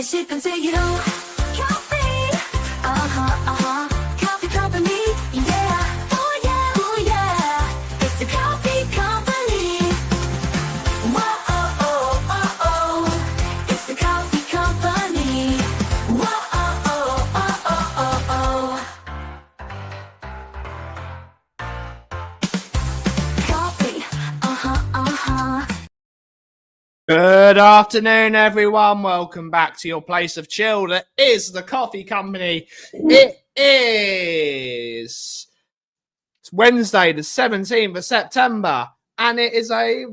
shipping to you. Kauffie, Kauffie Company, yeah. Oh yeah, it's the Kauffie Company. Whoa, it's the Kauffie Company. Whoa, Kauffie, Good afternoon, everyone. Welcome back to your place of chill. That is the Kauffie Company. It's Wednesday, the 17th of September, and it is a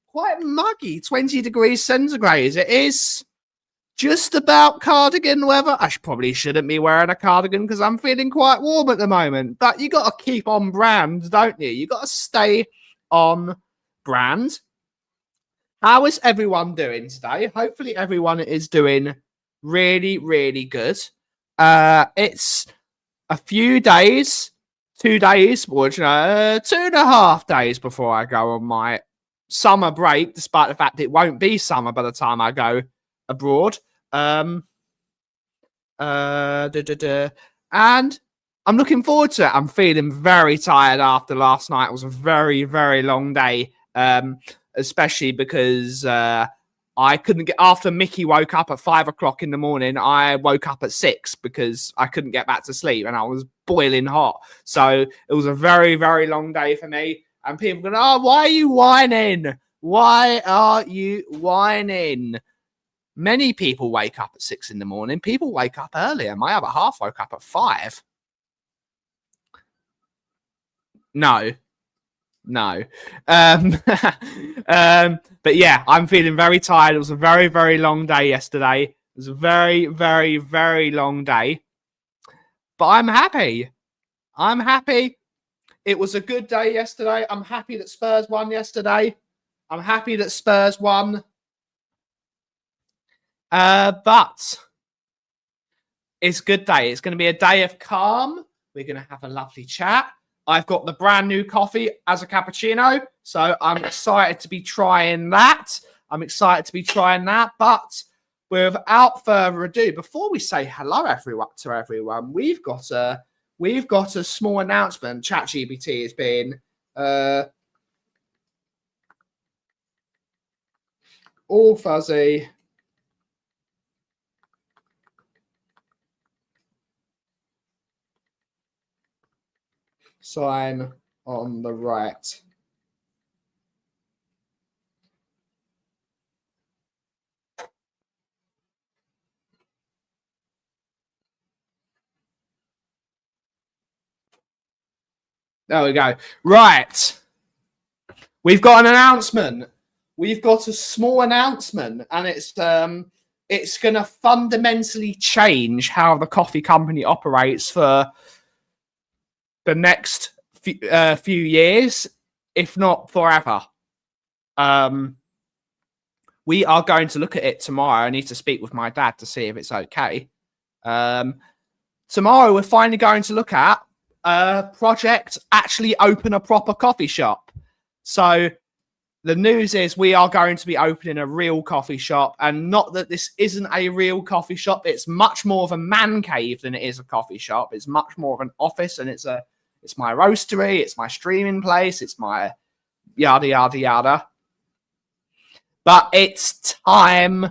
quite muggy 20 degrees centigrade. It is just about cardigan weather. I probably shouldn't be wearing a cardigan because I'm feeling quite warm at the moment, but you got to keep on brand, don't you? You got to stay on brand. How is everyone doing today? Hopefully everyone is doing really, really good. It's a few days, 2 days, or 2.5 days before I go on my summer break, despite the fact it won't be summer by the time I go abroad. And I'm looking forward to it. I'm feeling very tired after last night. It was a very, very long day. Especially because I couldn't get, after Mickey woke up at 5 o'clock in the morning, I woke up at 6 because I couldn't get back to sleep and I was boiling hot. So it was a very, very long day for me. And people going, oh, why are you whining? Why are you whining? Many people wake up at 6 in the morning. People wake up earlier. My other half woke up at 5. No. But yeah, I'm feeling very tired. It was a very, very long day yesterday. It was a very, very, very long day. But I'm happy. It was a good day yesterday. I'm happy that Spurs won yesterday. But it's a good day. It's going to be a day of calm. We're going to have a lovely chat. I've got the brand new coffee as a cappuccino, so I'm excited to be trying that. But without further ado, before we say hello to everyone, we've got a small announcement. ChatGPT has been all fuzzy. Sign on the right. There we go. Right. We've got an announcement. We've got a small announcement, and it's going to fundamentally change how the coffee company operates for the next few years, if not forever. We are going to look at it tomorrow. I need to speak with my dad to see if it's okay. Tomorrow, we're finally going to look at a project, actually open a proper coffee shop. So the news is we are going to be opening a real coffee shop, and not that this isn't a real coffee shop. It's much more of a man cave than it is a coffee shop. It's much more of an office, and it's my roastery, it's my streaming place, it's my yada, yada, yada. But it's time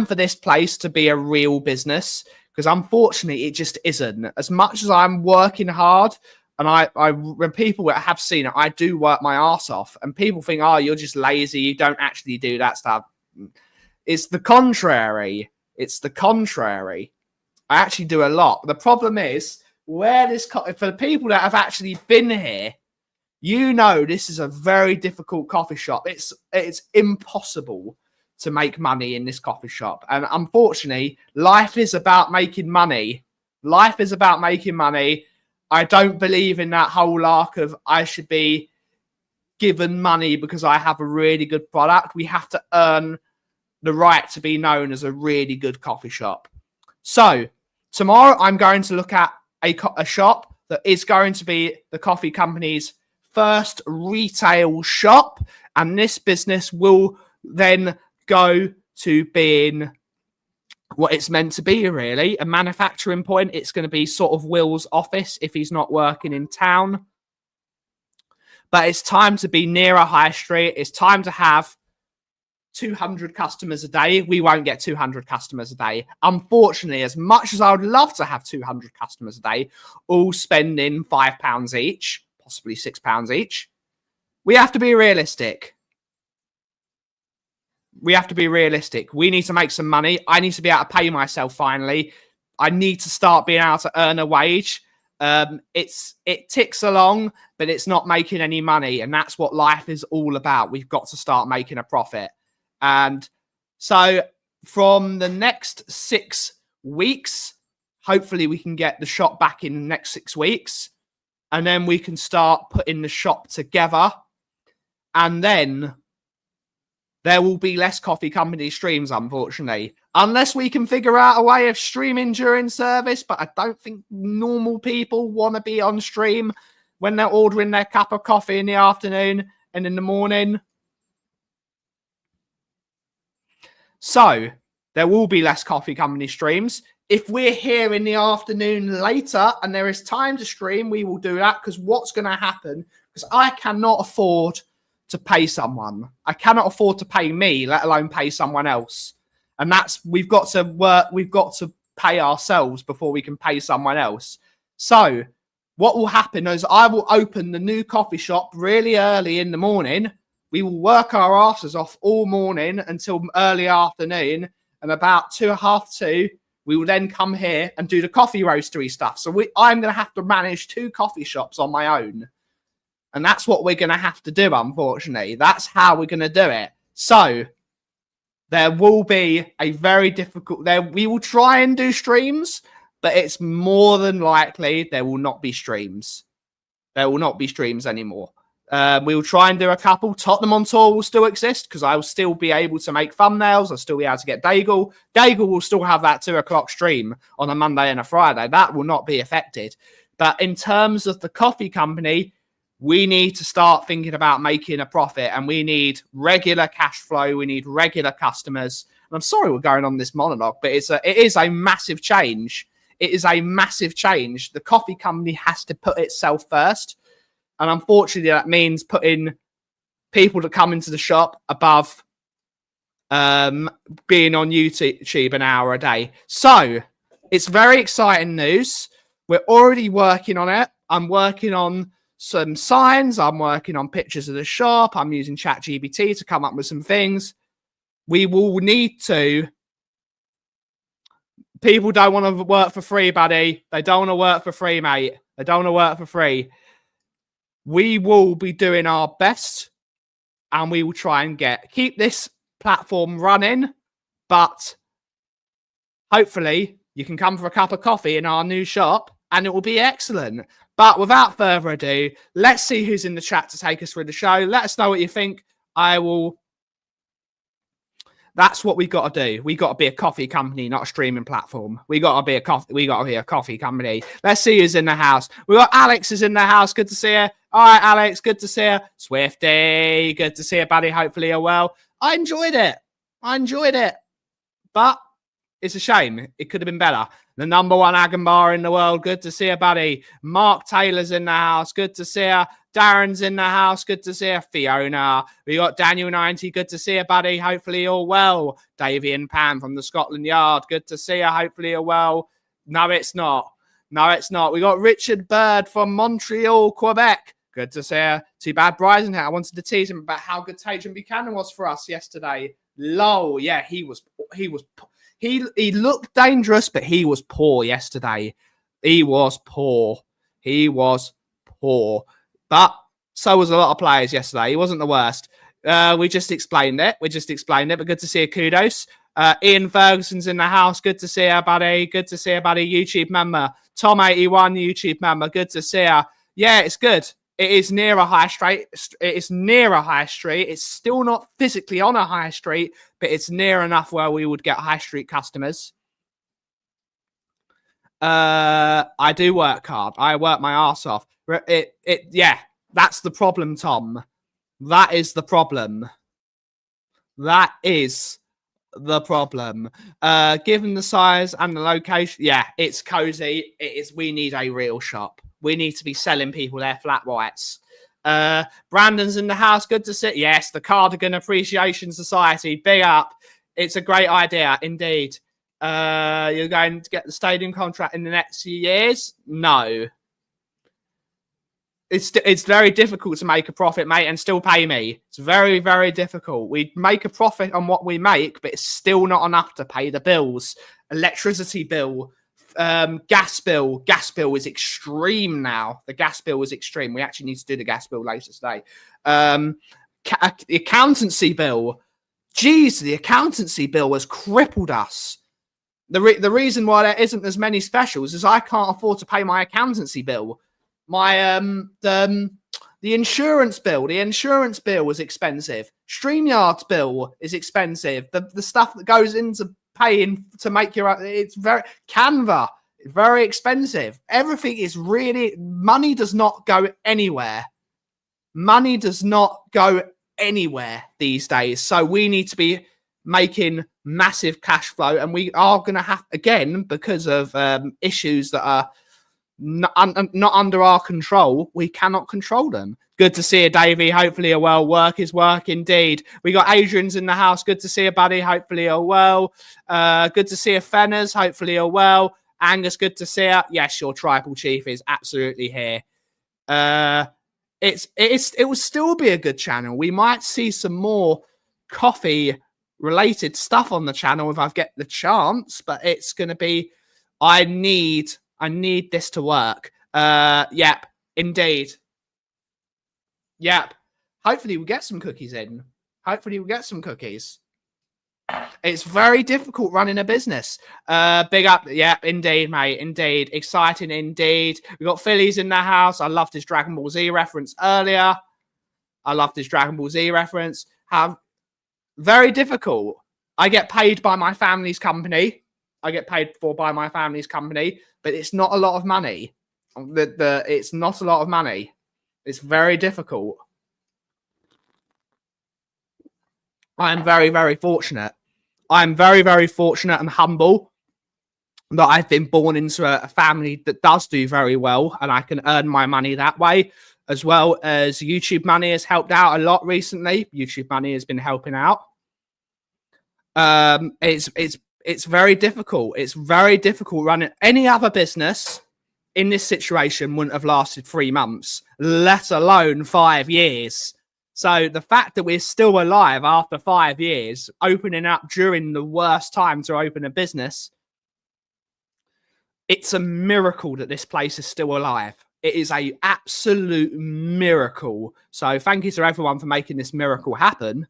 for this place to be a real business, because unfortunately it just isn't. As much as I'm working hard, and when people have seen it, I do work my ass off, and people think, oh, you're just lazy, you don't actually do that stuff. It's the contrary. It's the contrary. I actually do a lot. The problem is, for the people that have actually been here, you know, this is a very difficult coffee shop. It's impossible to make money in this coffee shop. And unfortunately, life is about making money. Life is about making money. I don't believe in that whole arc of I should be given money because I have a really good product. We have to earn the right to be known as a really good coffee shop. So tomorrow I'm going to look at a shop that is going to be the coffee company's first retail shop, and this business will then go to being what it's meant to be, really, a manufacturing point. It's going to be sort of Will's office if he's not working in town. But it's time to be near a high street. It's time to have 200 customers a day. We won't get 200 customers a day. Unfortunately, as much as I would love to have 200 customers a day, all spending £5 each, possibly £6 each, we have to be realistic. We have to be realistic. We need to make some money. I need to be able to pay myself finally. I need to start being able to earn a wage. It ticks along, but it's not making any money. And that's what life is all about. We've got to start making a profit. And so from the next 6 weeks, hopefully we can get the shop back in the next 6 weeks. And then we can start putting the shop together. And then there will be less coffee company streams, unfortunately. Unless we can figure out a way of streaming during service. But I don't think normal people want to be on stream when they're ordering their cup of coffee in the afternoon and in the morning. So there will be less coffee company streams. If we're here in the afternoon later and there is time to stream, we will do that, because what's going to happen, because I cannot afford to pay someone. I cannot afford to pay me, let alone pay someone else. And we've got to work, we've got to pay ourselves before we can pay someone else. So what will happen is I will open the new coffee shop really early in the morning. We will work our asses off all morning until early afternoon, and about 2:30, we will then come here and do the coffee roastery stuff. So I'm going to have to manage 2 coffee shops on my own. And that's what we're going to have to do, unfortunately. That's how we're going to do it. So there will be a very difficult... We will try and do streams, but it's more than likely there will not be streams. There will not be streams anymore. We will try and do a couple. Tottenham on Tour will still exist, because I will still be able to make thumbnails. I'll still be able to get Daigle. Daigle will still have that 2 o'clock stream on a Monday and a Friday. That will not be affected. But in terms of the coffee company, we need to start thinking about making a profit, and we need regular cash flow. We need regular customers. And I'm sorry we're going on this monologue, but it is a massive change. It is a massive change. The coffee company has to put itself first. And unfortunately, that means putting people that come into the shop above being on YouTube an hour a day. So it's very exciting news. We're already working on it. I'm working on some signs. I'm working on pictures of the shop. I'm using ChatGPT to come up with some things. We will need to. People don't want to work for free, buddy. They don't want to work for free, mate. They don't want to work for free. We will be doing our best, and we will try and keep this platform running. But hopefully, you can come for a cup of coffee in our new shop, and it will be excellent. But without further ado, let's see who's in the chat to take us through the show. Let us know what you think. That's what we got to do. We got to be a coffee company, not a streaming platform. We got to be a coffee company. Let's see who's in the house. We got Alex is in the house. Good to see you. All right, Alex. Good to see you. Swifty. Good to see you, buddy. Hopefully you're well. I enjoyed it. But it's a shame. It could have been better. The number one Agon bar in the world. Good to see you, buddy. Mark Taylor's in the house. Good to see you. Darren's in the house. Good to see you. Fiona. We got Daniel 90. Good to see you, buddy. Hopefully you're well. Davey and Pam from the Scotland Yard. Good to see you. Hopefully you're well. No, it's not. We got Richard Bird from Montreal, Quebec. Good to see you. Too bad Bryson here. I wanted to tease him about how good Tajan Buchanan was for us yesterday. Lol. Yeah, he looked dangerous, but he was poor yesterday. He was poor. But so was a lot of players yesterday. He wasn't the worst. We just explained it. But good to see you. Kudos. Ian Ferguson's in the house. Good to see you, buddy. YouTube member. Tom81, YouTube member. Good to see you. Yeah, it's good. It is near a high street. It's still not physically on a high street, but it's near enough where we would get high street customers. I do work hard. I work my ass off. Yeah, that's the problem, Tom. That is the problem. Given the size and the location, yeah, it's cozy. We need a real shop. We need to be selling people their flat whites. Brandon's in the house. Good to see. Yes, the Cardigan Appreciation Society. Big up. It's a great idea, indeed. You're going to get the stadium contract in the next few years? No. It's very difficult to make a profit, mate, and still pay me. It's very, very difficult. We make a profit on what we make, but it's still not enough to pay the bills. Electricity bill, gas bill is extreme now. The gas bill is extreme. We actually need to do the gas bill later today. The accountancy bill. Geez, the accountancy bill has crippled us. The reason why there isn't as many specials is I can't afford to pay my accountancy bill. My the insurance bill. The insurance bill is expensive. StreamYard's bill is expensive. The stuff that goes into paying to make it's very Canva. It's very expensive. Everything is really money does not go anywhere. Money does not go anywhere these days. So we need to be making massive cash flow, and we are going to have, again, because of issues that are not under our control, we cannot control them. Good to see you, Davey. Hopefully you're well. Work is work indeed. We got Adrian's in the house. Good to see you, buddy. Hopefully you're well. Good to see you, Fenners. Hopefully you're well. Angus, good to see you. Yes, your tribal chief is absolutely here. It will still be a good channel. We might see some more coffee related stuff on the channel if I get the chance, but it's going to be, I need this to work. Yep, indeed. Yep. Hopefully we'll get some cookies in. It's very difficult running a business. Big up. Yep, indeed, mate. Indeed. Exciting indeed. We got Phillies in the house. I loved his Dragon Ball Z reference earlier. Very difficult. I get paid by my family's company. But it's not a lot of money. It's not a lot of money. It's very difficult. I am very, very fortunate. I'm very, very fortunate and humble that I've been born into a family that does do very well, and I can earn my money that way, as well as YouTube money has helped out a lot recently. YouTube money has been helping out. It's very difficult. It's very difficult running. Any other business in this situation wouldn't have lasted 3 months, let alone 5 years. So the fact that we're still alive after 5 years, opening up during the worst time to open a business, it's a miracle that this place is still alive. It is a absolute miracle. So thank you to everyone for making this miracle happen.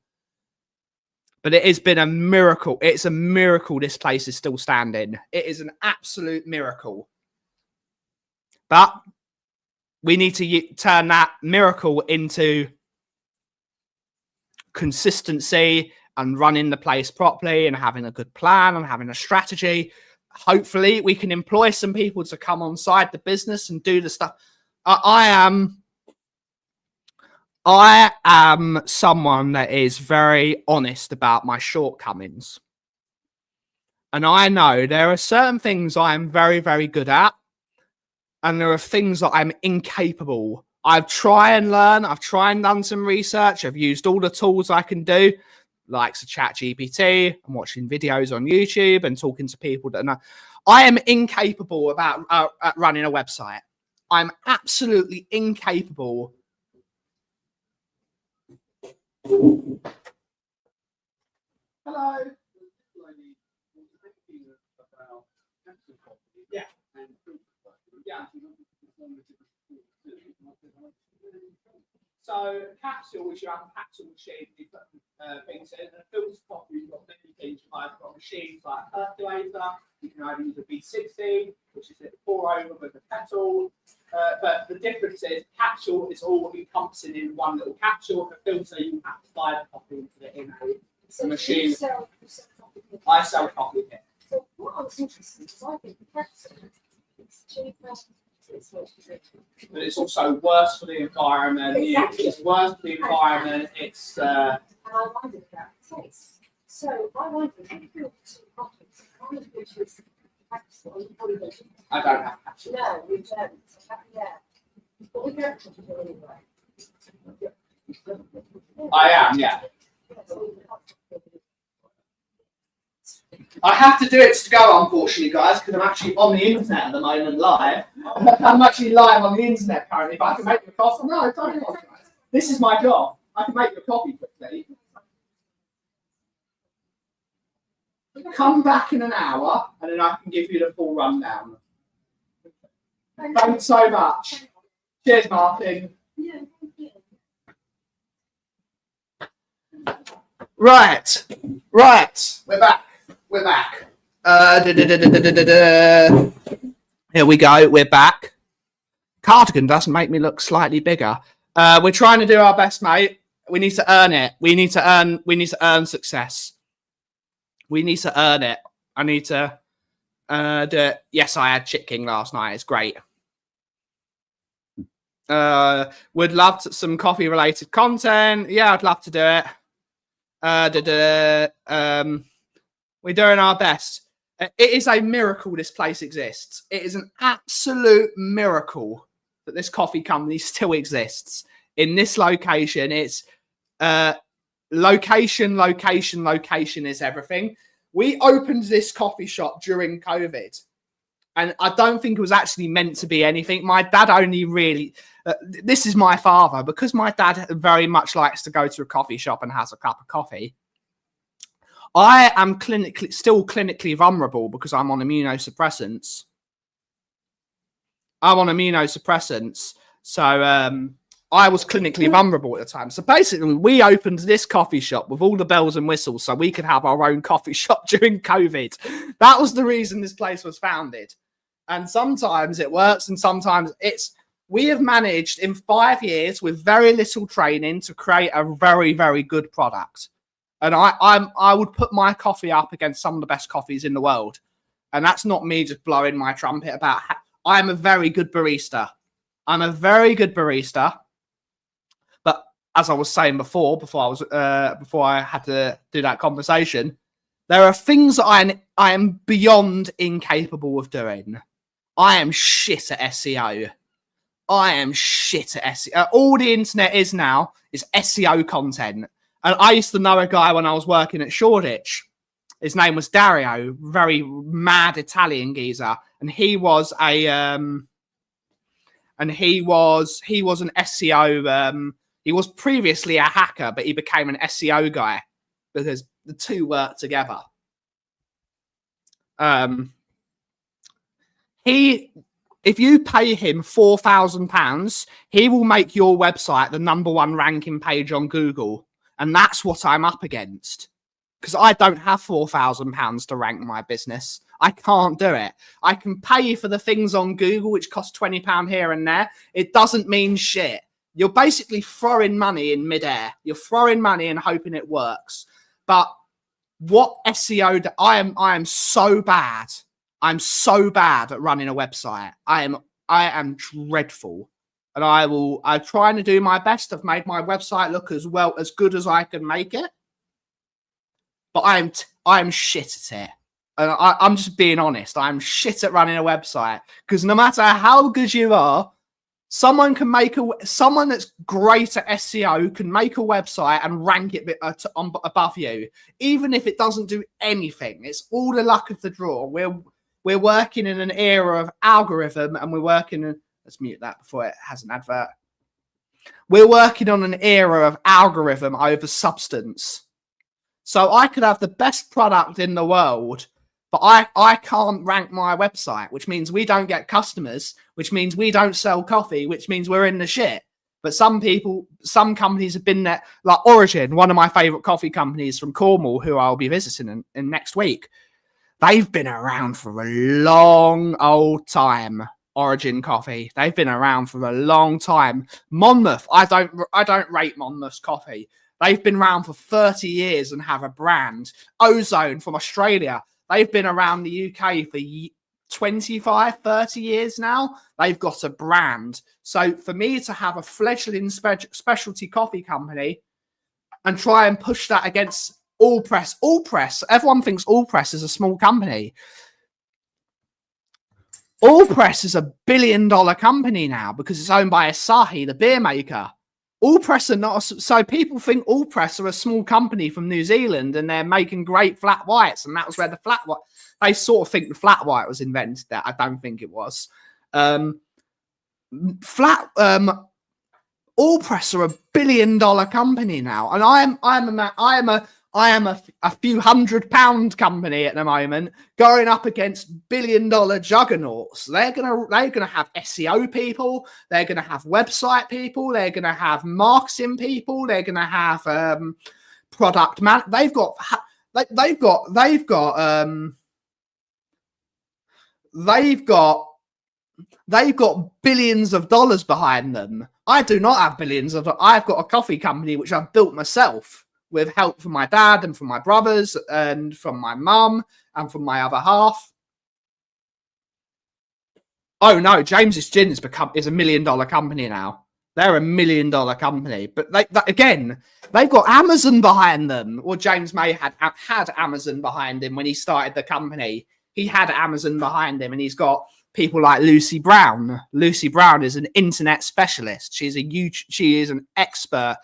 But it has been a miracle. It's a miracle this place is still standing. It is an absolute miracle. But we need to turn that miracle into consistency and running the place properly and having a good plan and having a strategy. Hopefully we can employ some people to come on side the business and do the stuff. I am someone that is very honest about my shortcomings. And I know there are certain things I am very, very good at. And there are things that I'm incapable. I've tried and learned. I've tried and done some research. I've used all the tools I can do, like ChatGPT. I'm watching videos on YouTube and talking to people that know. I am incapable about at running a website. I'm absolutely incapable. Hello. Yeah. Yeah. So capsule, which you have a capsule machine, you put things in, and a filter coffee, you've got many things. You've got machines like a percolator. You can either use a B60, which is a pour over with a kettle. But the difference is capsule is all encompassing in one little capsule. A filter, you have to buy the coffee into it in a machine. You sell I sell coffee here. So what I was interested in is I think the capsule is cheaper. But it's also worse for the environment. Exactly. It's worse for the environment. It's. And I wondered about the taste. So I wondered if you feel two coffees, one of which is capsule. I don't have capsule. No, we don't. Yeah. But we don't have to do anyway. I am, yeah. I have to do it to go, unfortunately, guys, because I'm actually on the internet at the moment live. I'm actually live on the internet currently, but I can make you a coffee. No, don't apologize. This is my job. I can make you a coffee quickly. Come back in an hour, and then I can give you the full rundown. Thanks so much. Cheers, Martin. Yeah, thank you. Right. We're back. Here we go. We're back. Cardigan doesn't make me look slightly bigger. We're trying to do our best, mate. We need to earn it. We need to earn success. We need to earn it. I need to do it. Yes, I had Chit King last night. It's great. Would love some coffee related content. Yeah, I'd love to do it. We're doing our best. It is a miracle this place exists. It is an absolute miracle that this coffee company still exists in this location. It's location is everything. We opened this coffee shop during COVID, and I don't think it was actually meant to be anything. My dad only really, this is my father, because my dad very much likes to go to a coffee shop and has a cup of coffee. I am still clinically vulnerable because I'm on immunosuppressants. So I was clinically vulnerable at the time. So basically, we opened this coffee shop with all the bells and whistles so we could have our own coffee shop during COVID. That was the reason this place was founded. And sometimes it works and sometimes it's... We have managed in 5 years with very little training to create a very, very good product. And I would put my coffee up against some of the best coffees in the world. And that's not me just blowing my trumpet about... I'm a very good barista. But as I was saying before I had to do that conversation, there are things that I am beyond incapable of doing. I am shit at SEO. All the internet is now is SEO content. And I used to know a guy when I was working at Shoreditch. His name was Dario, very mad Italian geezer, and he was an SEO. He was previously a hacker, but he became an SEO guy because the two work together. He if you pay him £4,000, he will make your website the #1 ranking page on Google. And that's what I'm up against. Because I don't have £4,000 to rank my business. I can't do it. I can pay for the things on Google, which cost £20 here and there. It doesn't mean shit. You're basically throwing money in midair. You're throwing money and hoping it works. But what SEO I am so bad. I'm so bad at running a website. I am dreadful. And I'm trying to do my best. I've made my website look as good as I can make it. But I'm shit at it. And I'm just being honest. I'm shit at running a website. Because no matter how good you are, someone that's great at SEO can make a website and rank it above you, even if it doesn't do anything. It's all the luck of the draw. We're working in an era of algorithm, and we're working in... Let's mute that before it has an advert. We're working on an era of algorithm over substance. So I could have the best product in the world, but I can't rank my website, which means we don't get customers, which means we don't sell coffee, which means we're in the shit. But some companies have been there, like Origin, one of my favorite coffee companies from Cornwall, who I'll be visiting in next week. They've been around for a long old time. Origin Coffee. They've been around for a long time. Monmouth. I don't rate Monmouth's coffee. They've been around for 30 years and have a brand. Ozone from Australia. They've been around the UK for 25, 30 years now. They've got a brand. So for me to have a fledgling specialty coffee company and try and push that against Allpress. Everyone thinks Allpress is a small company. Allpress is $1 billion company now because it's owned by Asahi, the beer maker. Allpress are not, so people think Allpress are a small company from New Zealand and they're making great flat whites, and that was where the flat white. They sort of think the flat white was invented there. I don't think it was. Allpress are $1 billion company now, and I am a few £100 company at the moment going up against $1 billion juggernauts. They're gonna have SEO people. They're gonna have website people. They're gonna have marketing people. They're gonna have product man. They've got billions of dollars behind them. I do not have billions of. I've got a coffee company which I've built myself, with help from my dad and from my brothers and from my mum and from my other half. Oh no, James's Gin is a $1 million company now. They're $1 million company, but they've got Amazon behind them. Or James may had Amazon behind him when he started the company. He had Amazon behind him, and he's got people like Lucy Brown. Lucy Brown is an internet specialist. She is an expert.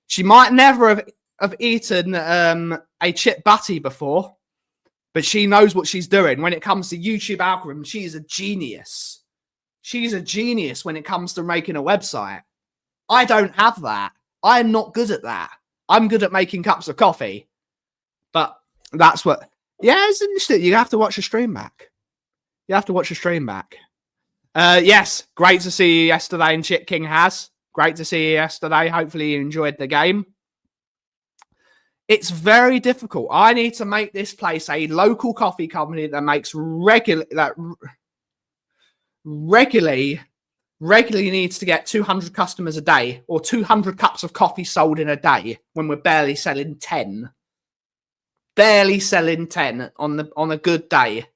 She might never have eaten a chip butty before, but she knows what she's doing. When it comes to YouTube algorithm, she's a genius. She's a genius when it comes to making a website. I don't have that. I'm not good at that. I'm good at making cups of coffee. But that's what... Yeah, it's interesting. You have to watch the stream back. Yes, great to see you yesterday, and Chit King has. Great to see you yesterday. Hopefully you enjoyed the game. It's very difficult. I need to make this place a local coffee company that makes regularly needs to get 200 customers a day, or 200 cups of coffee sold in a day, when we're barely selling 10. Barely selling 10 on a good day.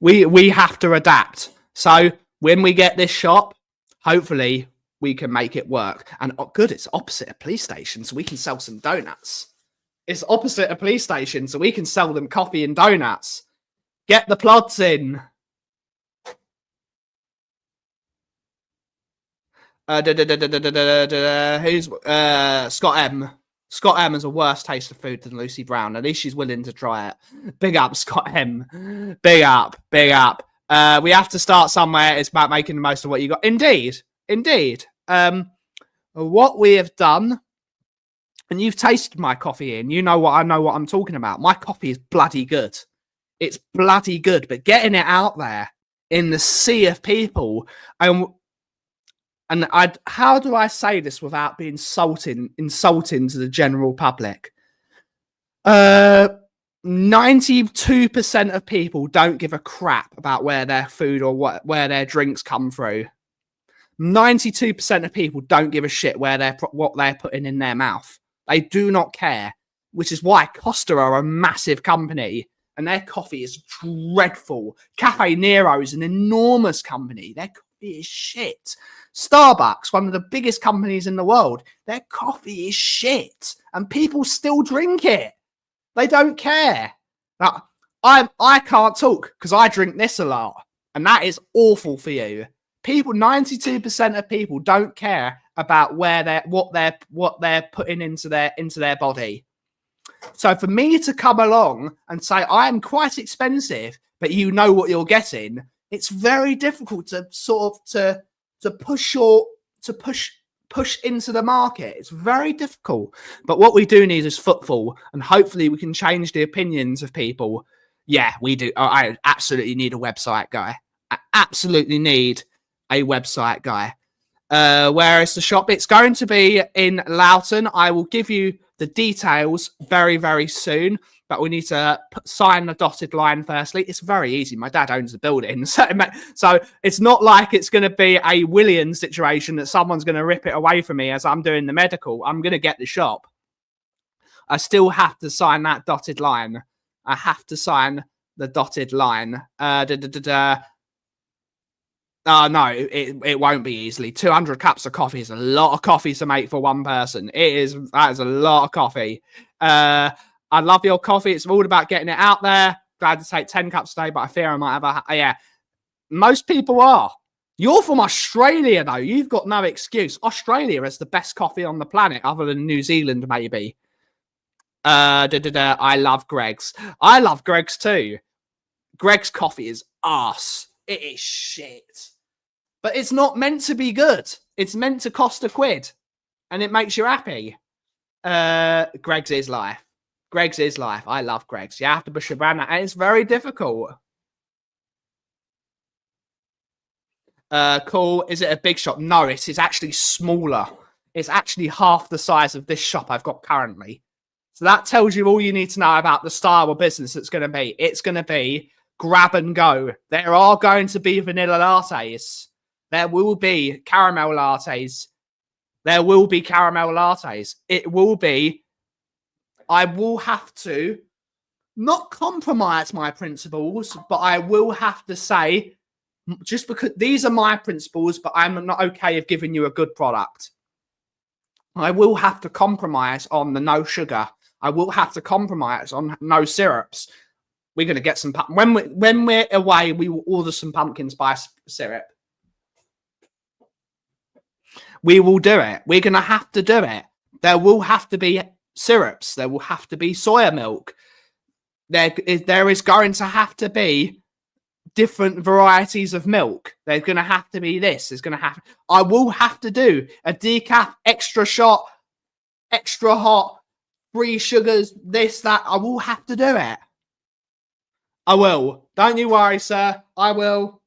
We have to adapt. So when we get this shop, hopefully we can make it work. And good, it's opposite a police station, so we can sell some donuts. It's opposite a police station, so we can sell them coffee and donuts. Get the plods in. Who's Scott M? Scott M has a worse taste of food than Lucy Brown. At least she's willing to try it. Big up, Scott M. Big up. We have to start somewhere. It's about making the most of what you got. Indeed. What we have done, and you've tasted my coffee, and you know what I'm talking about. My coffee is bloody good. It's bloody good, but getting it out there in the sea of people, how do I say this without being insulting to the general public? 92% of people don't give a crap about where their food or where their drinks come through. 92% of people don't give a shit what they're putting in their mouth. They do not care, which is why Costa are a massive company and their coffee is dreadful. Cafe Nero is an enormous company. Their coffee is shit. Starbucks, one of the biggest companies in the world, their coffee is shit and people still drink it. They don't care. Now, I can't talk because I drink this a lot and that is awful for you. 92% of people don't care about what they're putting into their body. So for me to come along and say I am quite expensive, but you know what you're getting, it's very difficult to sort of to push into the market. It's very difficult. But what we do need is footfall, and hopefully we can change the opinions of people. Yeah, we do. I absolutely need a website guy. I absolutely need a website guy. Where is the shop? It's going to be in Loughton. I will give you the details very, very soon, but we need to sign the dotted line firstly. It's very easy. My dad owns the building, so it's not like it's going to be a Williams situation that someone's going to rip it away from me as I'm doing the medical. I'm going to get the shop. I still have to sign that dotted line. I have to sign the dotted line. Oh, no, it won't be easily. 200 cups of coffee is a lot of coffee to make for one person. That is a lot of coffee. I love your coffee. It's all about getting it out there. Glad to take 10 cups today, but I fear I might have yeah. Most people are. You're from Australia, though. You've got no excuse. Australia is the best coffee on the planet, other than New Zealand, maybe. I love Greg's. I love Greg's, too. Greg's coffee is arse. It is shit. But it's not meant to be good. It's meant to cost £1, and it makes you happy. Greg's is life. Greg's is life. I love Greg's. You have to push your brand out, and it's very difficult. Cool. Is it a big shop? No, it is actually smaller. It's actually half the size of this shop I've got currently. So that tells you all you need to know about the style of business it's going to be. It's going to be grab and go. There are going to be vanilla lattes. There will be caramel lattes. There will be caramel lattes. It will be. I will have to not compromise my principles, but I will have to say, just because these are my principles, but I'm not okay with giving you a good product. I will have to compromise on the no sugar. I will have to compromise on no syrups. We're going to get some when we're away. We will order some pumpkin spice syrup. We will do it. We're going to have to do it. There will have to be syrups. There will have to be soya milk. There is going to have to be different varieties of milk. There's going to have to be this. There's going to have. I will have to do a decaf, extra shot, extra hot, free sugars, this, that. I will have to do it. I will. Don't you worry, sir. I will.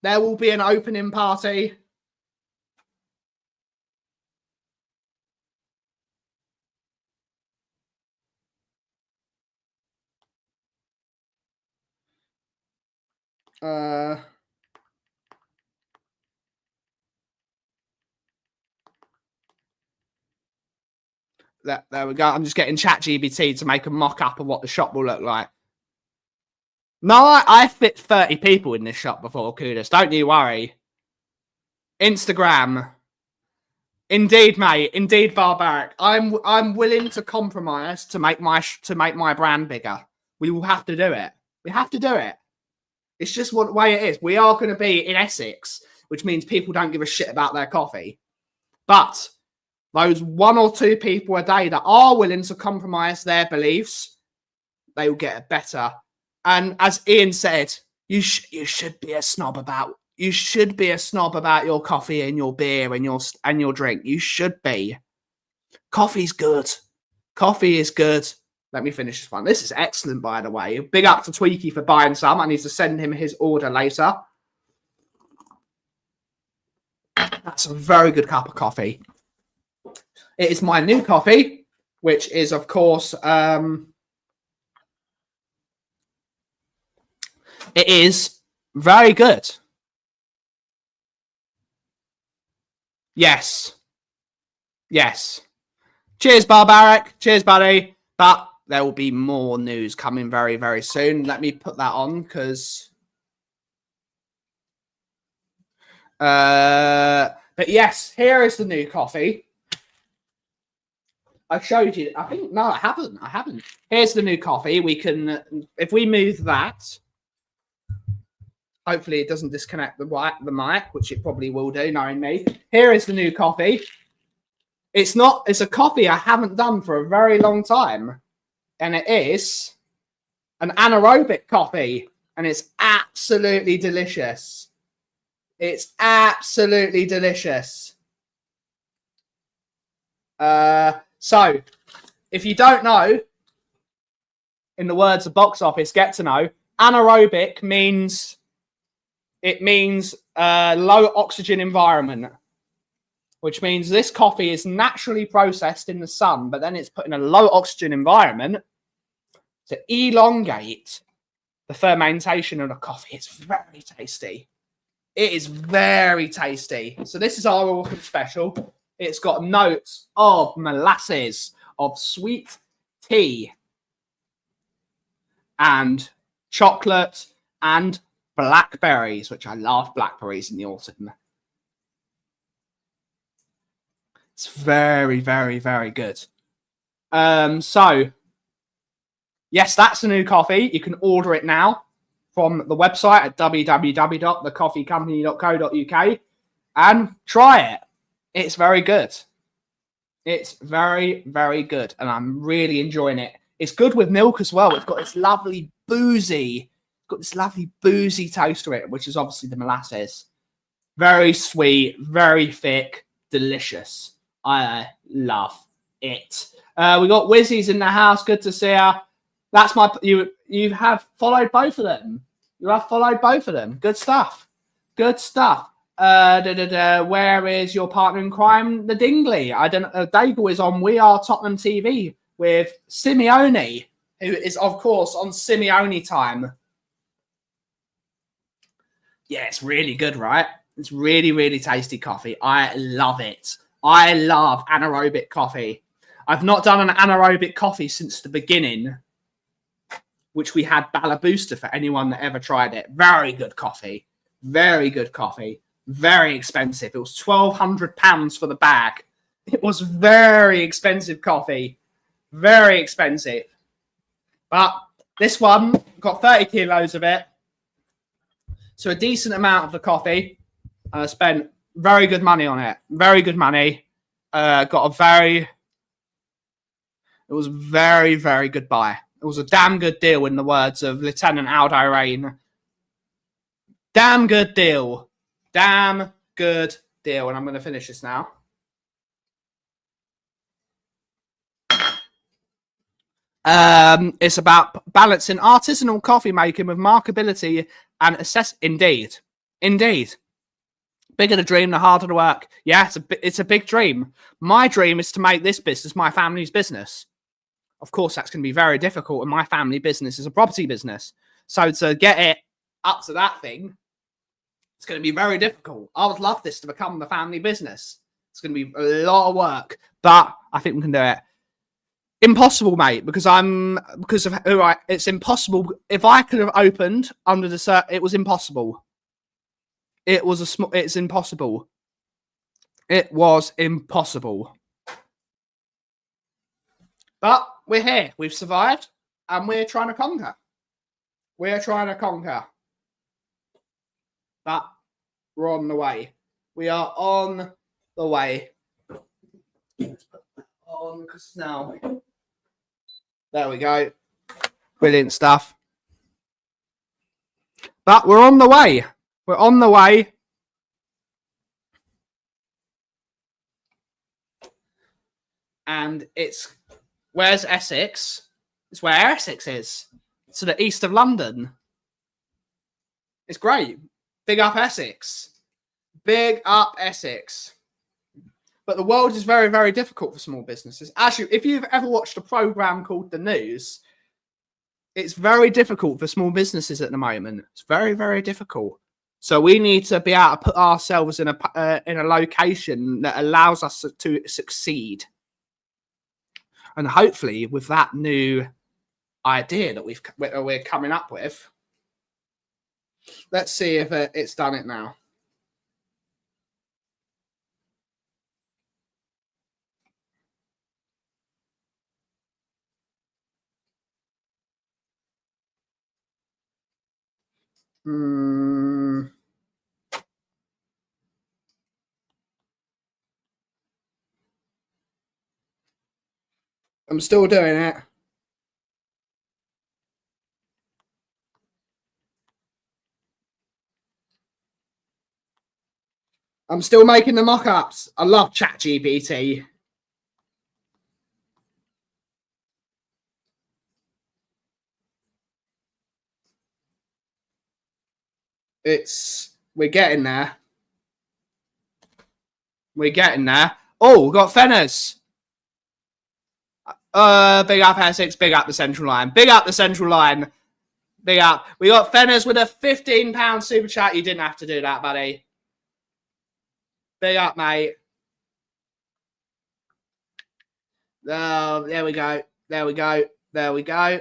There will be an opening party. There we go. I'm just getting ChatGPT to make a mock-up of what the shop will look like. No, I fit 30 people in this shop before, Kudos. Don't you worry. Instagram. Indeed, mate. Indeed, barbaric. I'm willing to compromise to make my brand bigger. We will have to do it. We have to do it. It's just what the way it is. We are going to be in Essex, which means people don't give a shit about their coffee. But those 1 or 2 people a day that are willing to compromise their beliefs, they will get better. And as Ian said, you should be a snob about your coffee and your beer and your drink. You should be. Coffee's good. Coffee is good. Let me finish this one. This is excellent, by the way. Big up to Tweaky for buying some. I need to send him his order later. That's a very good cup of coffee. It is my new coffee, which is, of course, it is very good. Yes. Yes. Cheers, Barbaric. Cheers, buddy. But there will be more news coming very, very soon. Let me put that on because... but yes, here is the new coffee. I showed you. I think, no, I haven't. Here's the new coffee. We can, if we move that, hopefully it doesn't disconnect the mic, which it probably will do, knowing me. Here is the new coffee. It's a coffee I haven't done for a very long time. And it is an anaerobic coffee. And it's absolutely delicious. It's absolutely delicious. So, if you don't know, in the words of box office, get to know, anaerobic means low oxygen environment, which means this coffee is naturally processed in the sun, but then it's put in a low oxygen environment to elongate the fermentation of the coffee. It's very tasty. It is very tasty. So this is our autumn special. It's got notes of molasses, of sweet tea, and chocolate, and blackberries, which I love blackberries in the autumn. It's very, very, very good. So, yes, that's the new coffee. You can order it now from the website at www.thecauffiecompany.co.uk and try it. It's very good. It's very, very good. And I'm really enjoying it. It's good with milk as well. It's got this lovely boozy taste to it, which is obviously the molasses. Very sweet, very thick, delicious. I love it. We got Wizzies in the house. Good to see her. That's my... You have followed both of them. You have followed both of them. Good stuff. Good stuff. Where is your partner in crime, the Dingley? I don't know. Daigle is on We Are Tottenham TV with Simeone, who is, of course, on Simeone time. Yeah, it's really good, right? It's really, really tasty coffee. I love it. I love anaerobic coffee. I've not done an anaerobic coffee since the beginning, which we had Balabusta for anyone that ever tried it. Very good coffee. Very good coffee. Very expensive. It was £1,200 for the bag. It was very expensive coffee. Very expensive. But this one got 30 kilos of it. So a decent amount of the coffee. I spent very good money on it. Very good money. It was very, very good buy. It was a damn good deal in the words of Lieutenant Aldo Rain. Damn good deal. Damn good deal. And I'm going to finish this now. It's about balancing artisanal coffee making with markability and Indeed. Bigger the dream, the harder the work. Yeah, it's a big dream. My dream is to make this business my family's business. Of course, that's going to be very difficult, and my family business is a property business. So to get it up to that thing, it's going to be very difficult. I would love this to become the family business. It's going to be a lot of work, but I think we can do it. Impossible, mate, because of who I. It's impossible. If I could have opened under the it was impossible. It's impossible. It was impossible. But we're here. We've survived, and we're trying to conquer. We're trying to conquer. But we're on the way. We are on the way. On because now. There we go. Brilliant stuff. But we're on the way. We're on the way. And it's... Where's Essex? It's where Essex is. To the east of London. It's great. Big up Essex. Big up Essex. But the world is very, very difficult for small businesses. Actually, if you've ever watched a program called The News, it's very difficult for small businesses at the moment. It's very, very difficult. So we need to be able to put ourselves in a location that allows us to succeed. And hopefully, with that new idea that we're coming up with, let's see if it's done it now. I'm still doing it. I'm still making the mock-ups. I love ChatGPT. We're getting there. We're getting there. Oh, we got Fenners. Big up Essex, big up the central line. Big up the central line. Big up. We got Fenners with a £15 super chat. You didn't have to do that, buddy. Big up, mate. There we go. There we go. There we go.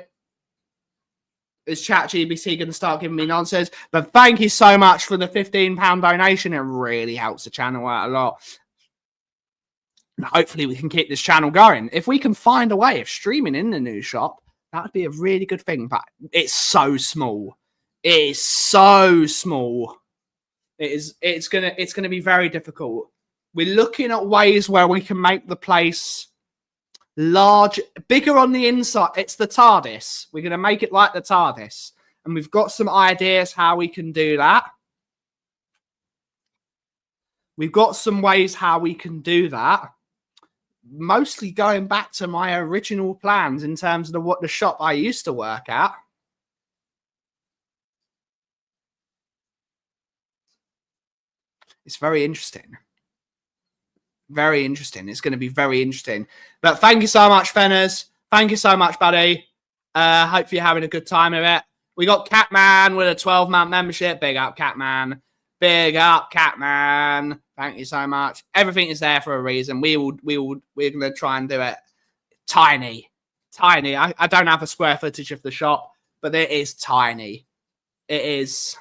Is ChatGPT going to start giving me nonsense? But thank you so much for the £15 donation. It really helps the channel out a lot. And hopefully we can keep this channel going. If we can find a way of streaming in the new shop, that would be a really good thing. But it's so small. It is so small. It's gonna be very difficult. We're looking at ways where we can make the place large, bigger on the inside. It's the TARDIS. We're going to make it like the TARDIS. And we've got some ideas how we can do that. We've got some ways how we can do that. Mostly going back to my original plans in terms of what the shop I used to work at. It's very interesting. Very interesting. It's going to be very interesting. But thank you so much, Fenners. Thank you so much, buddy. Hope you're having a good time with it. We got Catman with a 12-month membership. Big up, Catman. Big up, Catman. Thank you so much. Everything is there for a reason. We're going to try and do it tiny. Tiny. I don't have a square footage of the shop, but it is tiny. It is.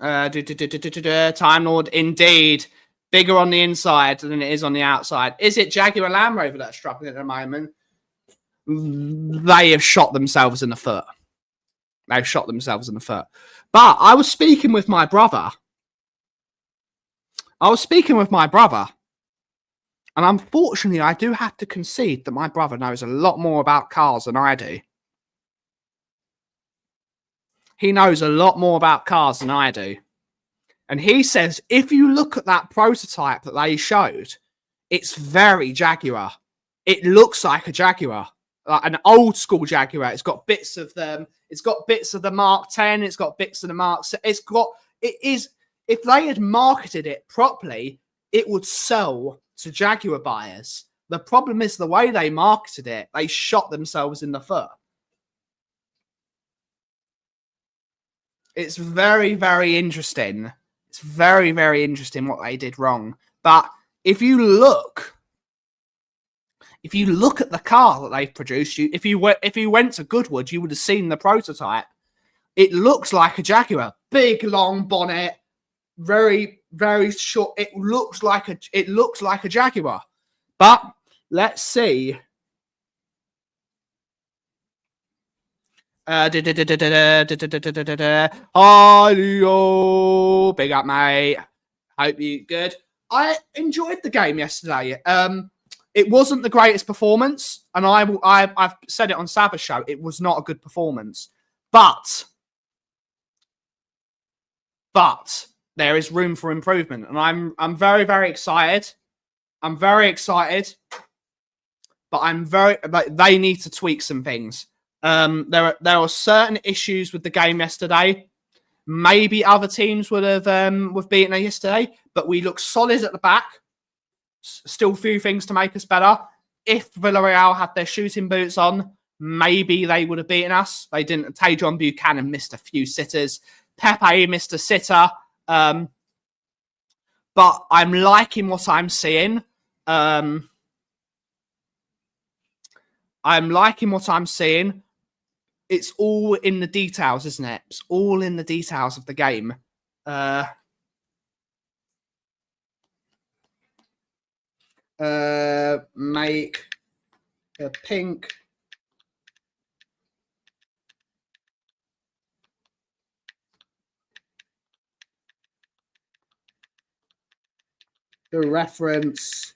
Time Lord, indeed. Bigger on the inside than it is on the outside. Is it Jaguar Land Rover that's struggling at the moment? They have shot themselves in the foot. They've shot themselves in the foot. But I was speaking with my brother. And unfortunately, I do have to concede that my brother knows a lot more about cars than I do. He knows a lot more about cars than I do. And he says, if you look at that prototype that they showed, it's very Jaguar. It looks like a Jaguar, like an old school Jaguar. It's got bits of them. It's got bits of the Mark 10. It's got bits of the Mark. It is, if they had marketed it properly, it would sell to Jaguar buyers. The problem is the way they marketed it, they shot themselves in the foot. It's very, very interesting. It's very, very interesting what they did wrong. But if you look at the car that they've produced, if you went to Goodwood, you would have seen the prototype. It looks like a Jaguar. Big, long bonnet. Very, very short. It looks like a Jaguar. But let's see. Audio. Big up, mate. Hope you good. I enjoyed the game yesterday. It wasn't the greatest performance, and I've said it on Sav's show. It was not a good performance, but there is room for improvement, and I'm very, very excited. I'm very excited but I'm very like they need to tweak some things. There are certain issues with the game yesterday. Maybe other teams would have beaten us yesterday, but we look solid at the back. Still a few things to make us better. If Villarreal had their shooting boots on, maybe they would have beaten us. They didn't. Tajon Buchanan missed a few sitters. Pepe missed a sitter. But I'm liking what I'm seeing. I'm liking what I'm seeing. It's all in the details, isn't it? It's all in the details of the game. Make a pink the reference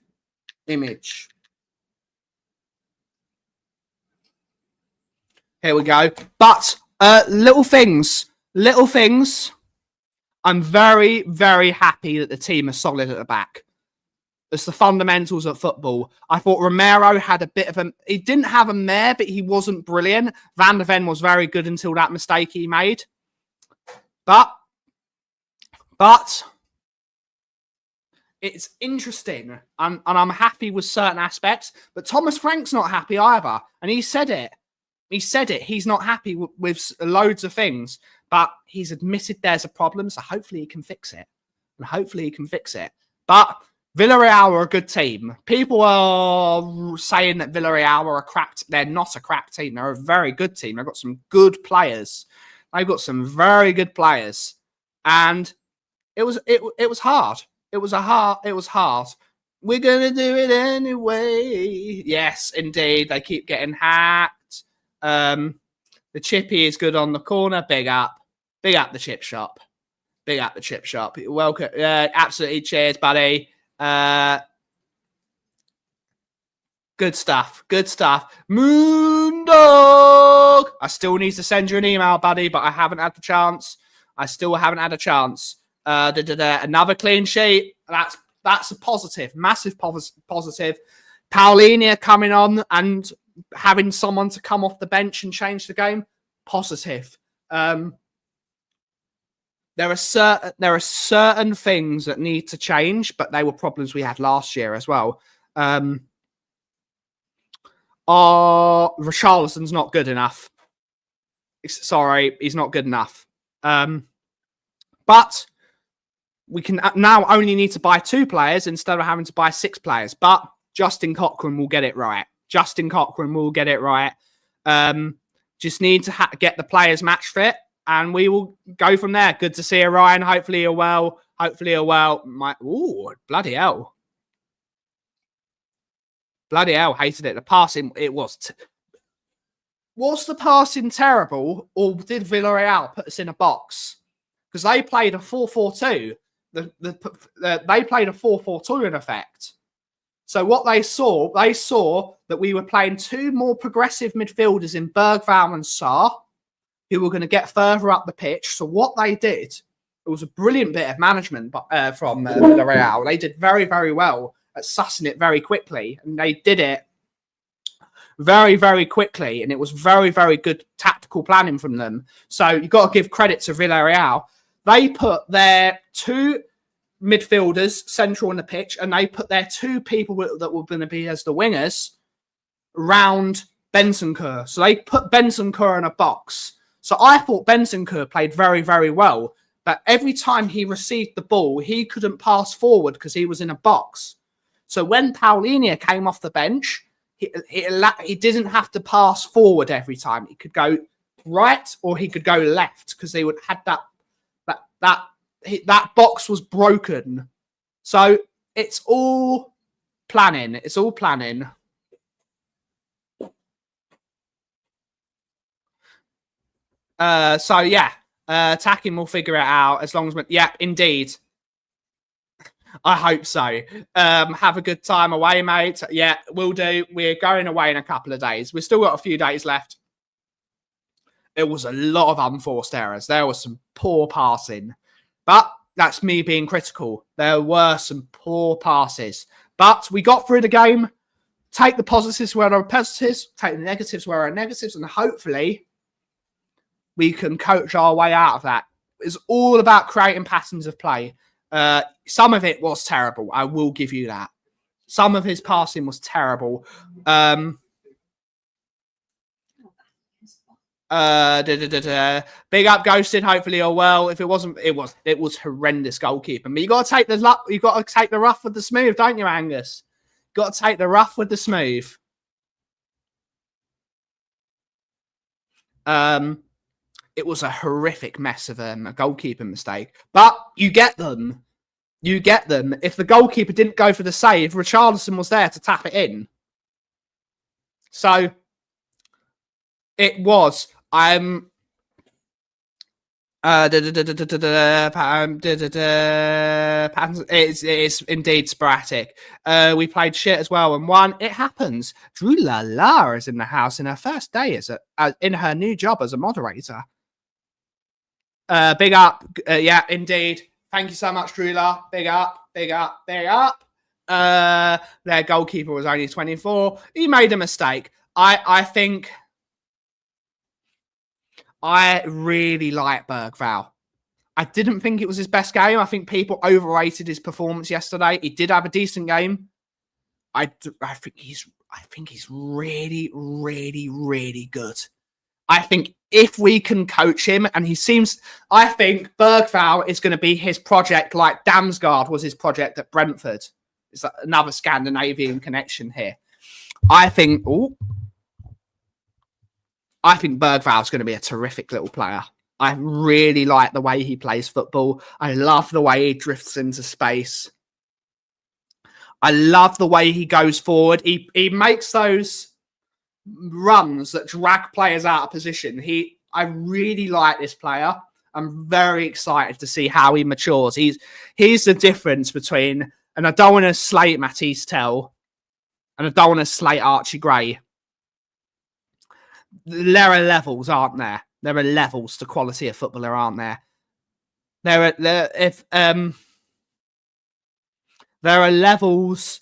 image. Here we go. But little things. I'm very, very happy that the team is solid at the back. It's the fundamentals of football. I thought Romero had a bit of a... He didn't have a mare, but he wasn't brilliant. Van der Ven was very good until that mistake he made. But it's interesting. And I'm happy with certain aspects. But Thomas Frank's not happy either. And he said it. He's not happy with loads of things. But he's admitted there's a problem. So hopefully he can fix it. But... Villarreal are a good team. People are saying that Villarreal are a crap. They're not a crap team. They're a very good team. They've got some good players. They've got some very good players, and it was hard. It was hard. We're gonna do it anyway. Yes, indeed. They keep getting hacked. The chippy is good on the corner. Big up the chip shop. Welcome. Absolutely. Cheers, buddy. Good stuff. Moondog! I still need to send you an email, buddy, but I haven't had the chance. Another clean sheet. That's a positive. Massive positive. Paulinia coming on and having someone to come off the bench and change the game. Positive. There are certain things that need to change, but they were problems we had last year as well. Richarlison's not good enough. Sorry, he's not good enough. But we can now only need to buy 2 players instead of having to buy 6 players. But Justin Cochran will get it right. Just need to get the players match fit. And we will go from there. Good to see you, Ryan. Hopefully you're well. Ooh, bloody hell. Hated it. The passing, it was... Was the passing terrible, or did Villarreal put us in a box? Because they played a 4-4-2. They played a 4-4-2 in effect. So what they saw that we were playing 2 more progressive midfielders in Bergvall and Sarr, who were going to get further up the pitch. So what they did, it was a brilliant bit of management from Villarreal. They did very, very well at sussing it very quickly. And they did it very, very quickly. And it was very, very good tactical planning from them. So you've got to give credit to Villarreal. They put their 2 midfielders central on the pitch, and they put their 2 people that were going to be as the wingers round Bentancur. So they put Bentancur in a box. So I thought Bentancur played very, very well. But every time he received the ball, he couldn't pass forward because he was in a box. So when Paulinia came off the bench, he didn't have to pass forward every time. He could go right or he could go left because they would had that box was broken. So it's all planning. So yeah, attacking will figure it out as long as yeah, indeed. I hope so. Have a good time away, mate. Yeah, we'll do. We're going away in a couple of days. We've still got a few days left. It was a lot of unforced errors. There was some poor passing, but that's me being critical. There were some poor passes, but we got through the game. take the positives where there are positives, take the negatives where there are negatives, and hopefully we can coach our way out of that. It's all about creating patterns of play. Some of it was terrible. I will give you that. Some of his passing was terrible. Big up Ghosted. Hopefully you're well. If it wasn't, it was horrendous goalkeeping. But you got to take the luck. You got to take the rough with the smooth, don't you, Angus? Got to take the rough with the smooth. It was a horrific mess of a goalkeeping mistake, but you get them. You get them. If the goalkeeper didn't go for the save, Richarlison was there to tap it in. So it was. It's indeed sporadic. We played shit as well and won. It happens. Drew Lala is in the house in her first day in her new job as a moderator. Big up. Yeah, indeed. Thank you so much, Drew La. Big up, big up, big up. Their goalkeeper was only 24. He made a mistake. I think I really like Bergvall. I didn't think it was his best game. I think people overrated his performance yesterday. He did have a decent game. I think he's really, really, really good. I think if we can coach him, and I think Bergvall is going to be his project like Damsgaard was his project at Brentford. It's another Scandinavian connection here. I think Bergvall is going to be a terrific little player. I really like the way he plays football. I love the way he drifts into space. I love the way he goes forward. He makes those runs that drag players out of position. I really like this player. I'm very excited to see how he matures. He's the difference between, and I don't want to slate Matisse Tell, and I don't want to slate Archie Gray. There are levels, aren't there? There are levels to quality of footballer, aren't there? There are levels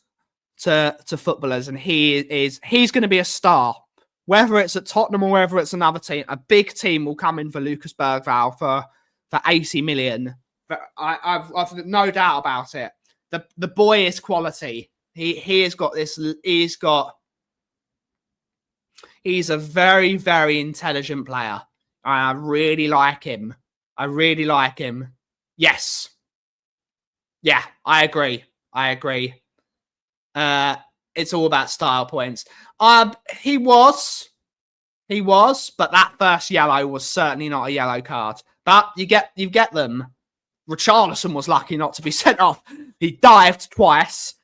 to footballers, and he's going to be a star. Whether it's at Tottenham or whether it's another team, a big team will come in for Lucas Bergvall for 80 million. But I've no doubt about it. The boy is quality. He's a very, very intelligent player. I really like him. Yes. Yeah, I agree. It's all about style points. He was, but that first yellow was certainly not a yellow card. But you get them. Richarlison was lucky not to be sent off. He dived twice.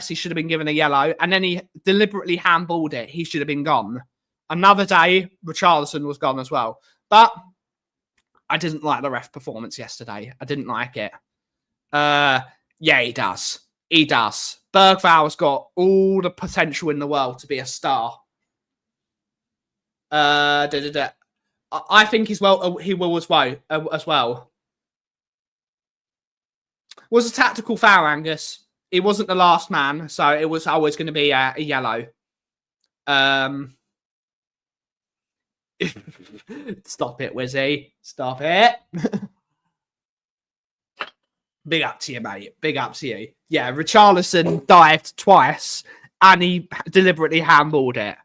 He should have been given a yellow, and then he deliberately handballed it. He should have been gone. Another day, Richarlison was gone as well. But I didn't like the ref performance yesterday. I didn't like it. Yeah, he does. Bergvall's got all the potential in the world to be a star. I think he will as well. Was a tactical foul, Angus. He wasn't the last man, so it was always going to be a yellow. Stop it, Wizzy. Stop it. Big up to you, mate. Big up to you. Yeah, Richarlison dived twice, and he deliberately handballed it.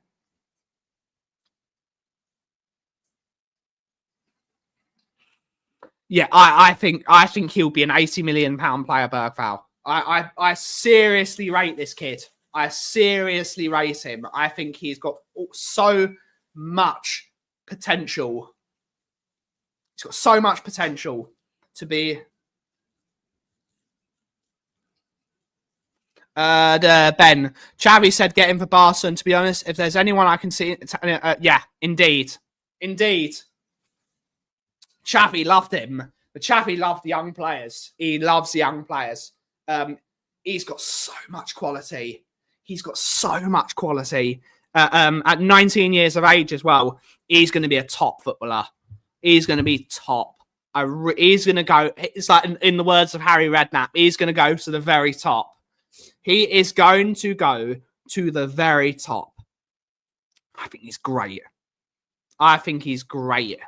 Yeah, I think he'll be an £80 million player, Bergvall. I seriously rate this kid. I seriously rate him. I think he's got so much potential. He's got so much potential to be. Ben Xavi said get him for Barca, and to be honest, if there's anyone I can see, yeah, indeed. Xavi loved him. But Xavi loved the young players. He loves the young players. He's got so much quality. At 19 years of age as well, he's going to be a top footballer. He's going to be top. He's going to go, it's like in the words of Harry Redknapp, he's going to go to the very top. He is going to go to the very top. I think he's great. I think he's great.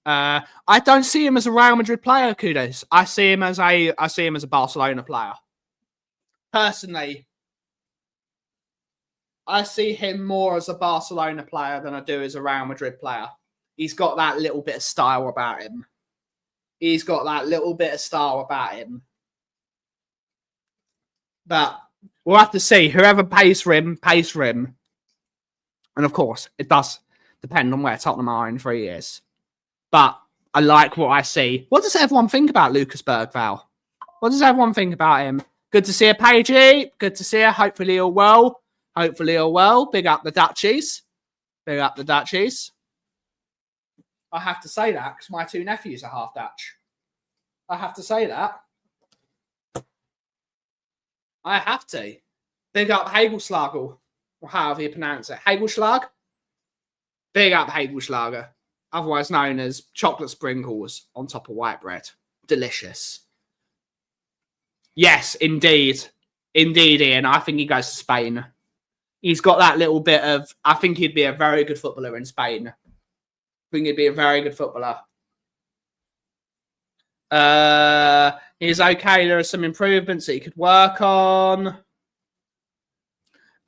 I don't see him as a Real Madrid player, Kudos. I see him as a Barcelona player. Personally, I see him more as a Barcelona player than I do as a Real Madrid player. He's got that little bit of style about him. But we'll have to see. Whoever pays for him, pays for him. And of course, it does depend on where Tottenham are in 3 years. But I like what I see. What does everyone think about Lucas Bergvall? What does everyone think about him? Good to see you, Paigey. Good to see you. Hopefully you're well. Big up the Dutchies. I have to say that because my 2 nephews are half Dutch. I have to say that. I have to. Big up Hagelschlager, or however you pronounce it. Hagelschlag? Big up Hagelschlager, otherwise known as chocolate sprinkles on top of white bread. Delicious. Yes, indeed. Indeed, Ian. I think he goes to Spain. He's got that little bit of... I think he'd be a very good footballer in Spain. I think he'd be a very good footballer. He's okay. There are some improvements that he could work on.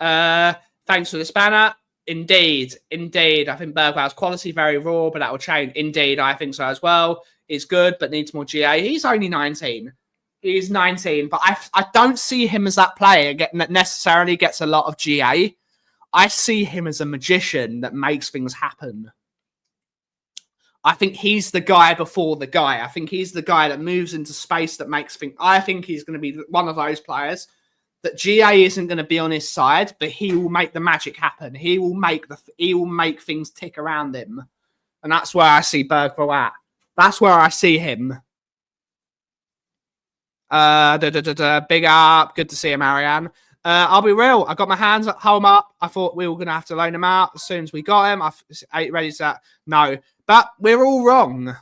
Thanks for this banner. Indeed. I think Bergvall's quality very raw, but that will change. Indeed, I think so as well. He's good, but needs more GA. He's only 19. He's 19, but I don't see him as that player that necessarily gets a lot of GA. I see him as a magician that makes things happen. I think he's the guy before the guy. I think he's the guy that moves into space that makes things... I think he's going to be one of those players that GA isn't going to be on his side, but he will make the magic happen. He will make things tick around him. And that's where I see Bergvall at. That's where I see him. Big up. Good to see you, Marianne. I'll be real. I got my hands at home up. I thought we were going to have to loan him out as soon as we got him. I ain't ready to... No. But we're all wrong.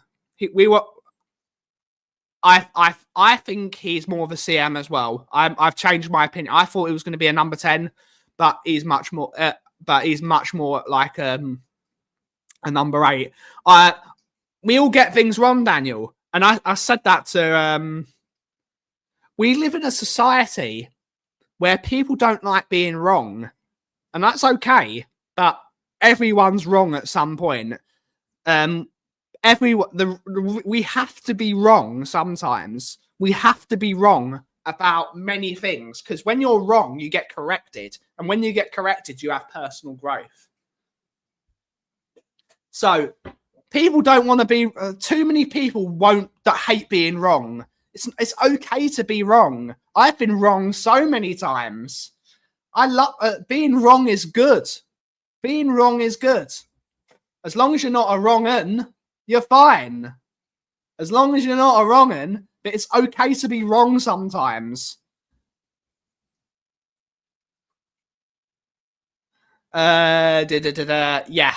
I think he's more of a CM as well. I've changed my opinion. I thought he was going to be a number 10, but he's much more. Like a number 8. We all get things wrong, Daniel, and I said that to. We live in a society where people don't like being wrong, and that's okay. But everyone's wrong at some point. We have to be wrong sometimes. We have to be wrong about many things because when you're wrong, you get corrected. And when you get corrected, you have personal growth. So people don't want to be... too many people that hate being wrong. It's okay to be wrong. I've been wrong so many times. I love... being wrong is good. Being wrong is good. As long as you're not a wrong un, you're fine. As long as you're not a wrong un, but it's okay to be wrong sometimes. Yeah.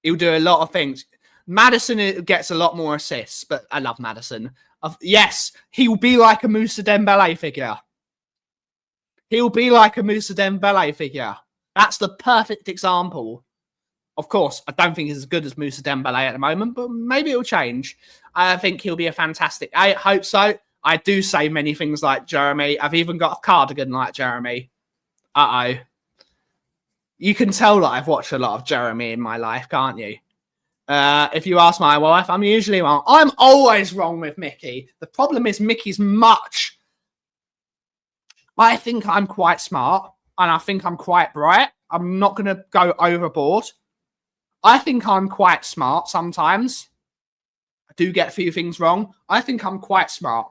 He'll do a lot of things. Madison gets a lot more assists, but I love Madison. Yes, he'll be like a Moussa Dembele figure. He'll be like a Moussa Dembele figure. That's the perfect example. Of course, I don't think he's as good as Moussa Dembele at the moment, but maybe it'll change. I think he'll be a fantastic... I hope so. I do say many things like Jeremy. I've even got a cardigan like Jeremy. Uh-oh. You can tell that I've watched a lot of Jeremy in my life, can't you? If you ask my wife, I'm usually wrong. I'm always wrong with Mickey. The problem is Mickey's much... I think I'm quite smart, and I think I'm quite bright. I'm not going to go overboard. I think I'm quite smart sometimes. I do get a few things wrong. I think I'm quite smart.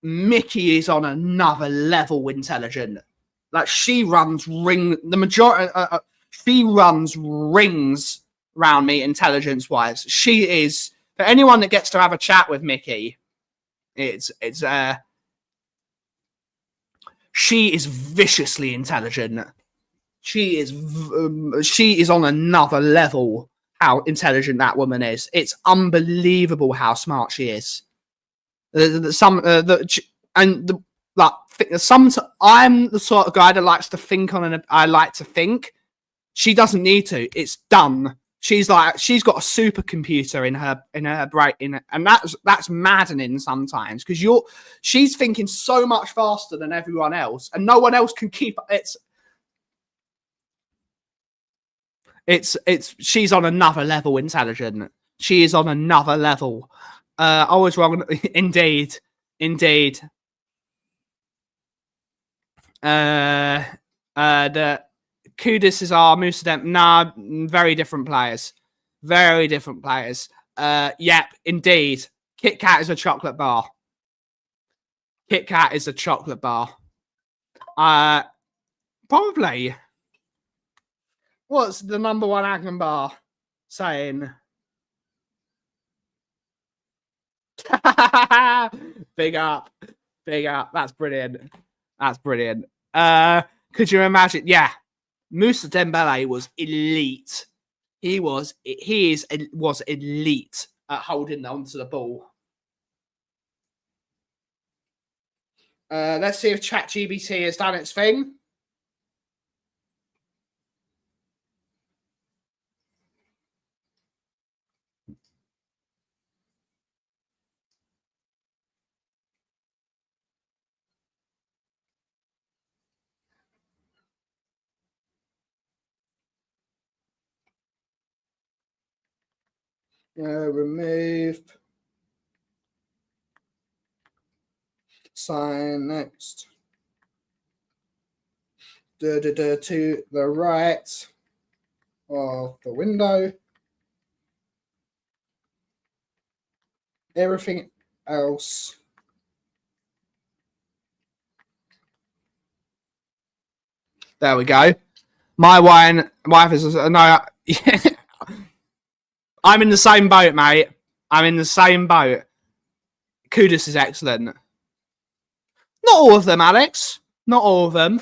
Mickey is on another level intelligent. Like she runs she runs rings around me intelligence-wise. She is, for anyone that gets to have a chat with Mickey, she is viciously intelligent. She is on another level. How intelligent that woman is! It's unbelievable how smart she is. like I'm the sort of guy that likes to think I like to think. She doesn't need to. It's done. She's got a supercomputer in her brain, and that's maddening sometimes because she's thinking so much faster than everyone else, and no one else can keep. She's on another level intelligent. She is on another level. I was wrong. Indeed. The Kudus are Musadem. Nah, very different players. Very different players. Yep, indeed. Kit Kat is a chocolate bar. Kit Kat is a chocolate bar. Probably. What's the number one Agam bar saying? Big up. That's brilliant. Could you imagine? Yeah, Moussa Dembele was elite. He was elite at holding onto the ball. Let's see if ChatGPT has done its thing. Remove. Sign next. To the right of the window. Everything else. There we go. My wife is no. I'm in the same boat, mate. I'm in the same boat. Kudus is excellent. Not all of them, Alex. Not all of them.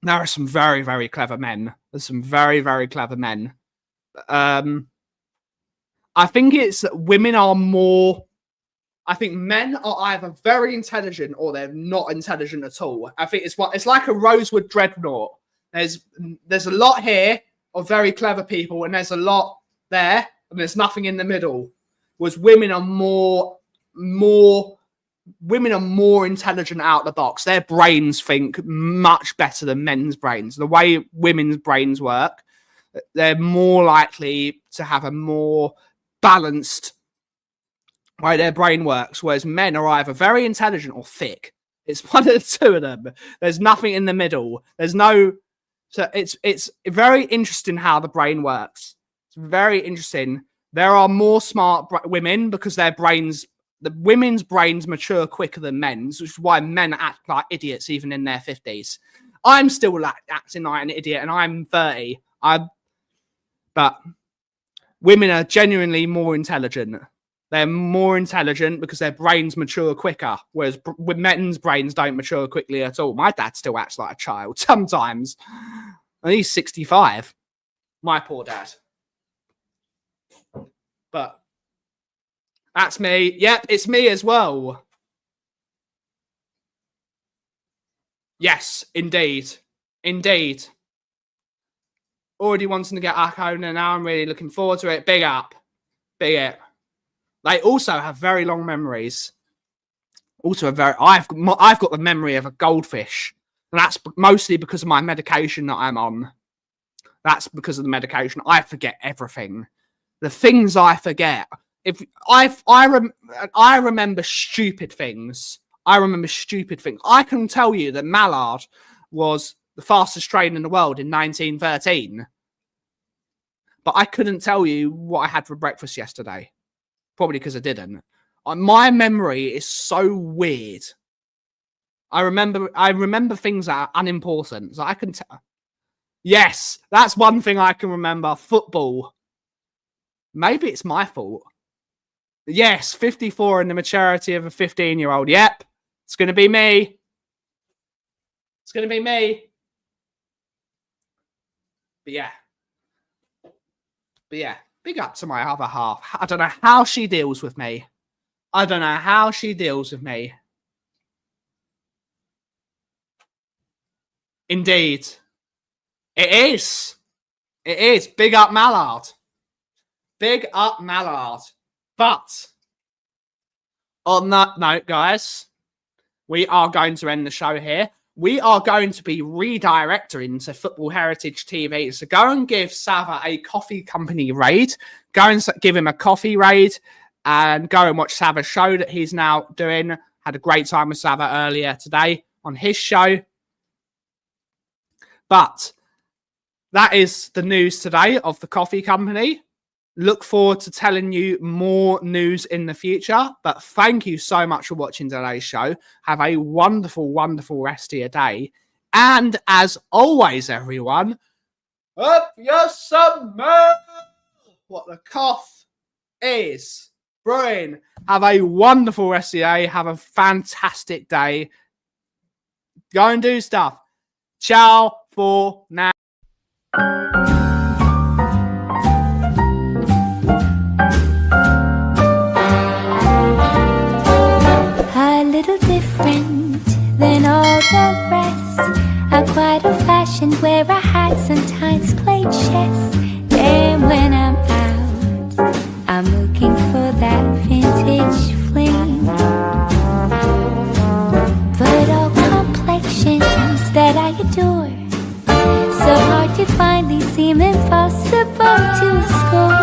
There are some very, very clever men. There's some very, very clever men. I think it's women are more. I think men are either very intelligent or they're not intelligent at all. I think it's like a Rosewood Dreadnought. There's a lot here of very clever people, and there's a lot there, and there's nothing in the middle. Whereas women are more intelligent out the box. Their brains think much better than men's brains. The way women's brains work, they're more likely to have a more balanced way their brain works, whereas men are either very intelligent or thick. It's one of the two of them. There's nothing in the middle. So it's very interesting how the brain works. It's very interesting. There are more smart women because the women's brains mature quicker than men's, which is why men act like idiots even in their 50s. I'm still acting like an idiot, and I'm 30. But women are genuinely more intelligent. They're more intelligent because their brains mature quicker, whereas men's brains don't mature quickly at all. My dad still acts like a child sometimes. And he's 65. My poor dad. But that's me. Yep, it's me as well. Yes, indeed. Already wanting to get Arcona now. I'm really looking forward to it. Big up. They also have very long memories. I've got the memory of a goldfish. And that's mostly because of my medication that I'm on. That's because of the medication. I forget everything. The things I forget. I remember stupid things. I can tell you that Mallard was the fastest train in the world in 1913. But I couldn't tell you what I had for breakfast yesterday. Probably because I didn't. My memory is so weird. I remember things that are unimportant. So I can tell. Yes, that's one thing I can remember. Football. Maybe it's my fault. Yes, 54 and the maturity of a 15-year-old. Yep, it's going to be me. But yeah, big up to my other half. I don't know how she deals with me. Indeed. It is. It is. Big up Mallard. Big up Mallard. But on that note, guys, we are going to end the show here. We are going to be redirecting to Football Heritage TV. So go and give Sava a Kauffie Company raid. Go and give him a coffee raid and go and watch Sava's show that he's now doing. Had a great time with Sava earlier today on his show. But that is the news today of the Kauffie Company. Look forward to telling you more news in the future. But thank you so much for watching today's show. Have a wonderful, wonderful rest of your day. And as always, everyone, up your summer! What the Kauff is brewing. Have a wonderful rest of your day. Have a fantastic day. Go and do stuff. Ciao for now. A little different than all the rest. I'm quite old-fashioned where I had sometimes played chess. And when I'm out, I'm looking for that vintage fling. But all complexions that I adore, so hard to find, they seem impossible to score.